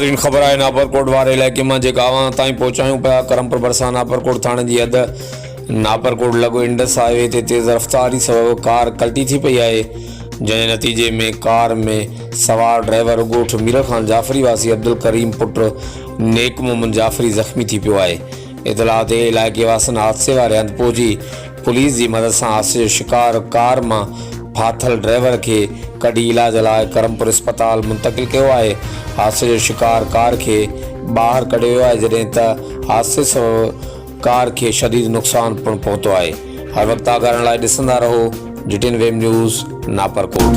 नाज़रीन ख़बर है नापरकोट वारे इलाइक़े में जेका अवां ताईं पहुचायूं पिया। करमपुर भरिसां नापरकोट थाणे जी हद नापरकोट लॻो इंडस हाईवे ते तेज़ रफ़्तारी सबबि कार कल्टी थी पई आहे, जंहिं नतीजे में कार में सवार ड्राइवर ॻोठ मीर ख़ान जाफ़री वासी अब्दुल करीम पुट नेक मोहम्मद जाफ़री ज़ख़्मी थी पियो आहे। इतला ते इलाइक़े वासियुनि हादसे वारे हंधि पहुची पुलिस जी मदद सां हादसे जो शिकार कार मां फाथल ड्राइवर के कड़ी इलाज लाइ करमपुर अस्पताल मुंतकिल किया है। हादसे जो शिकार कार के बाहर कढियो वियो आहे, जॾहिं त हादसे सबबि कार के शदीद नुक़सान पिणु पहुतो आहे। हर वक्त आगाहण लाइ ॾिसंदा रहो GTN वेब न्यूज़ नापरकोट।